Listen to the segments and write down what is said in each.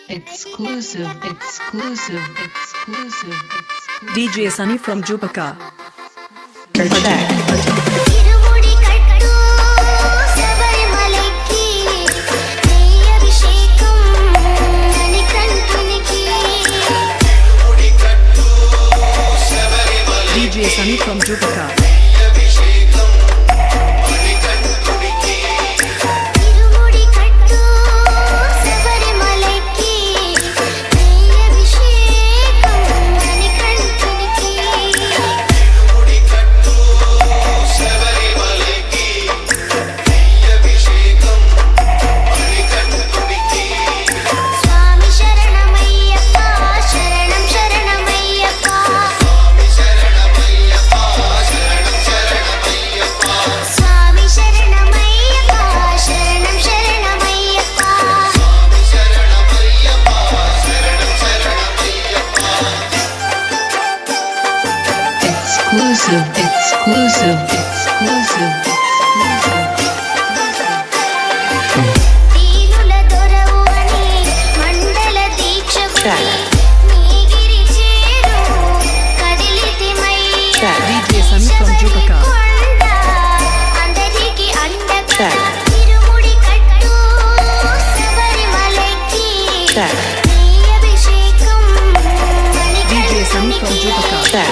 exclusive. DJ Sunny from Jupaka. తిరుముడి కట్టు శబరిమలైకి నీ అభిషేకం మణికంఠునికి DJ Sunny from Jupaka. తిరుముడి కట్టు శబరిమలైకి నీ అభిషేకం మణికంఠునికి స్వామి శరణమయ్యప్ప శరణం శరణమయ్యప్ప స్వామి శరణమయ్యప్ప శరణం శరణమయ్యప్ప Exclusive. దీనుల దొరవు అని మండల దీక్షకుని నీగిరి చేరు కదిలితిమయ్యా DJ Sunny from Jupaka. కొండ అందరికి అండగా తిరుముడి కట్టు శబరిమలైకి నీ అభిషేకం DJ Sunny from Jupaka.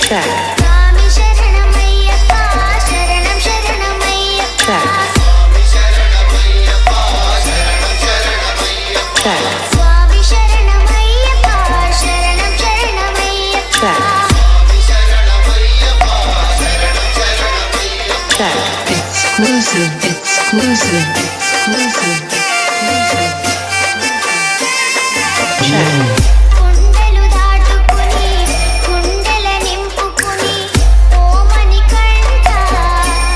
స్వామి శరణమయ్యప్ప శరణం శరణమయ్యప్ప స్వామి శరణమయ్యప్ప శరణం శరణమయ్యప్ప Exclusive. కుండలు దాటుకుని కుండల నింపుకుని ఓమని కంట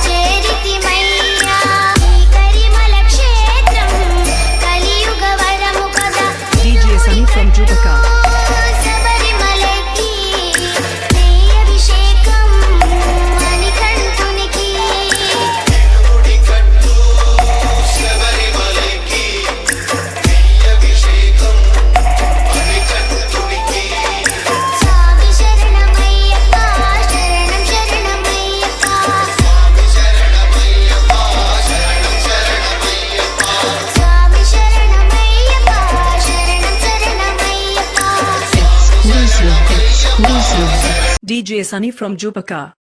చేరితిమయ్యా ఈ కరిమల క్షేత్రం కలియుగ వరము కదా DJ Sunny from Jupaka. శబరిమలైకి నీ అభిషేకం మణికంఠునికి స్వామి శరణమయ్యప్ప శరణం శరణమయ్యప్ప స్వామి శరణమయ్యప్ప శరణం శరణమయ్యప్ప Exclusive. DJ Sunny from Jupaka.